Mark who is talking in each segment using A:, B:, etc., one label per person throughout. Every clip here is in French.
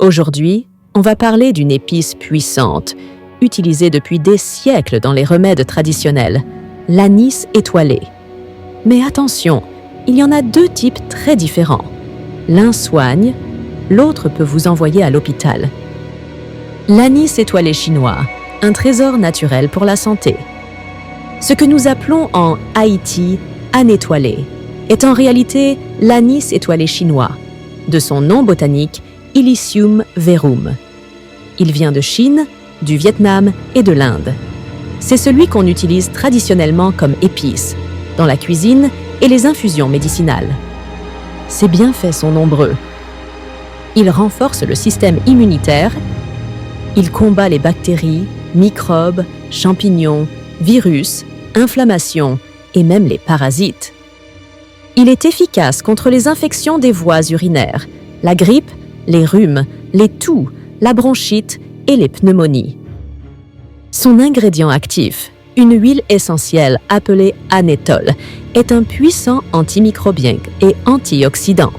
A: Aujourd'hui, on va parler d'une épice puissante, utilisée depuis des siècles dans les remèdes traditionnels, l'anis étoilé. Mais attention, il y en a deux types très différents. L'un soigne, l'autre peut vous envoyer à l'hôpital. L'anis étoilé chinois, un trésor naturel pour la santé. Ce que nous appelons en Haïti anétoilé est en réalité l'anis étoilé chinois, de son nom botanique Illicium verum. Il vient de Chine, du Vietnam et de l'Inde. C'est celui qu'on utilise traditionnellement comme épice, dans la cuisine et les infusions médicinales. Ses bienfaits sont nombreux. Il renforce le système immunitaire, il combat les bactéries, microbes, champignons, virus, inflammations et même les parasites. Il est efficace contre les infections des voies urinaires, la grippe, les rhumes, les toux, la bronchite et les pneumonies. Son ingrédient actif, une huile essentielle appelée anétole, est un puissant antimicrobien et antioxydant.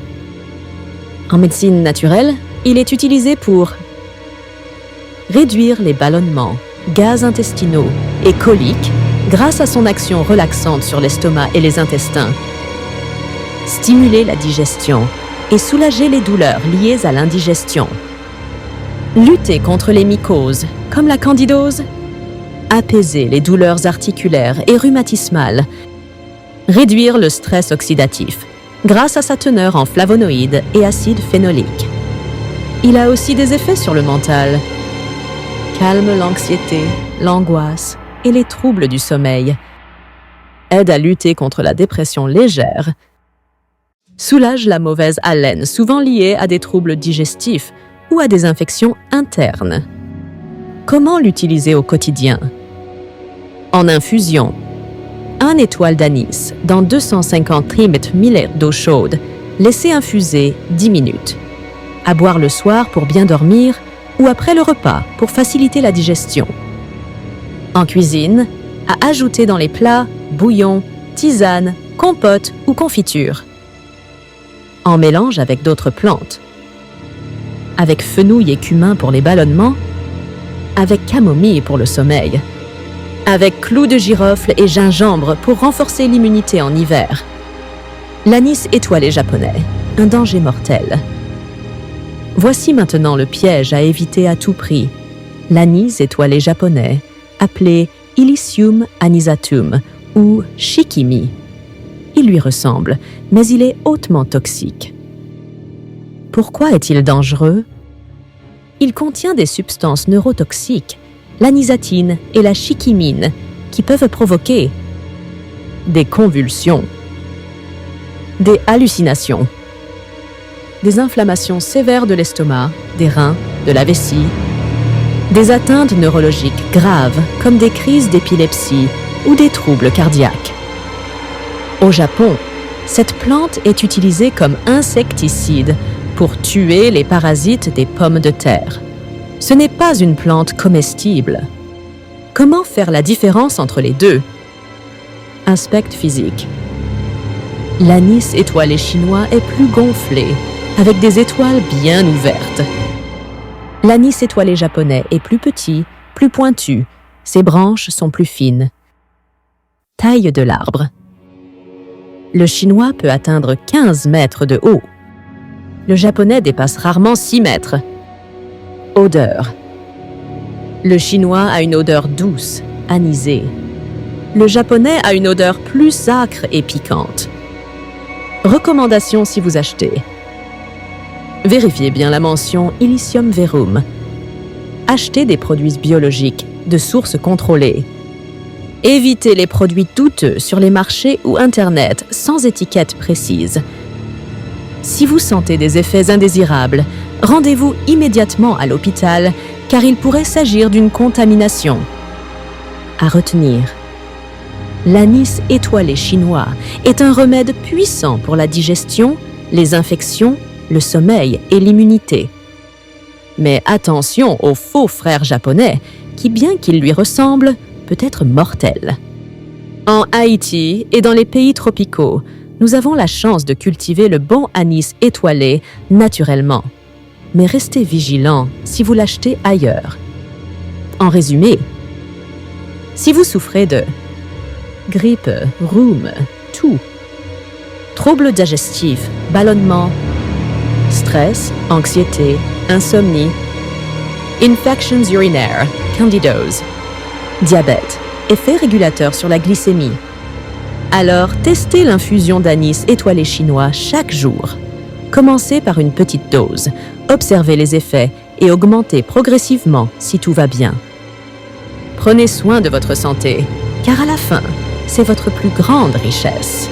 A: En médecine naturelle, il est utilisé pour réduire les ballonnements, gaz intestinaux et coliques grâce à son action relaxante sur l'estomac et les intestins, stimuler la digestion et soulager les douleurs liées à l'indigestion, lutter contre les mycoses, comme la candidose, apaiser les douleurs articulaires et rhumatismales, réduire le stress oxydatif grâce à sa teneur en flavonoïdes et acide phénolique. Il a aussi des effets sur le mental, calme l'anxiété, l'angoisse et les troubles du sommeil, aide à lutter contre la dépression légère, soulage la mauvaise haleine souvent liée à des troubles digestifs ou à des infections internes. Comment l'utiliser au quotidien? En infusion, 1 étoile d'anis dans 250 ml d'eau chaude, laissez infuser 10 minutes. À boire le soir pour bien dormir ou après le repas pour faciliter la digestion. En cuisine, à ajouter dans les plats, bouillons, tisanes, compotes ou confitures. En mélange avec d'autres plantes. Avec fenouil et cumin pour les ballonnements. Avec camomille pour le sommeil. Avec clous de girofle et gingembre pour renforcer l'immunité en hiver. L'anis étoilé japonais, un danger mortel. Voici maintenant le piège à éviter à tout prix. L'anis étoilé japonais, appelé Illicium anisatum ou shikimi. Il lui ressemble, mais il est hautement toxique. Pourquoi est-il dangereux? Il contient des substances neurotoxiques, l'anisatine et la shikimine, qui peuvent provoquer des convulsions, des hallucinations, des inflammations sévères de l'estomac, des reins, de la vessie, des atteintes neurologiques graves comme des crises d'épilepsie ou des troubles cardiaques. Au Japon, cette plante est utilisée comme insecticide pour tuer les parasites des pommes de terre. Ce n'est pas une plante comestible. Comment faire la différence entre les deux? Aspect physique. L'anis étoilé chinois est plus gonflé, avec des étoiles bien ouvertes. L'anis étoilé japonais est plus petit, plus pointu. Ses branches sont plus fines. Taille de l'arbre. Le chinois peut atteindre 15 mètres de haut. Le japonais dépasse rarement 6 mètres. Odeur. Le chinois a une odeur douce, anisée. Le japonais a une odeur plus âcre et piquante. Recommandations si vous achetez. Vérifiez bien la mention Illicium verum. Achetez des produits biologiques, de sources contrôlées. Évitez les produits douteux sur les marchés ou Internet sans étiquette précise. Si vous sentez des effets indésirables, rendez-vous immédiatement à l'hôpital car il pourrait s'agir d'une contamination. À retenir, l'anis étoilé chinois est un remède puissant pour la digestion, les infections, le sommeil et l'immunité. Mais attention au faux frère japonais qui, bien qu'il lui ressemble, peut être mortel. En Haïti et dans les pays tropicaux, nous avons la chance de cultiver le bon anis étoilé naturellement. mais restez vigilant si vous l'achetez ailleurs. En résumé, si vous souffrez de grippe, rhume, toux, troubles digestifs, ballonnement, stress, anxiété, insomnie, infections urinaires, candidose, diabète, effet régulateur sur la glycémie, alors testez l'infusion d'anis étoilé chinois chaque jour. Commencez par une petite dose, observez les effets et augmentez progressivement si tout va bien. Prenez soin de votre santé, car à la fin, c'est votre plus grande richesse.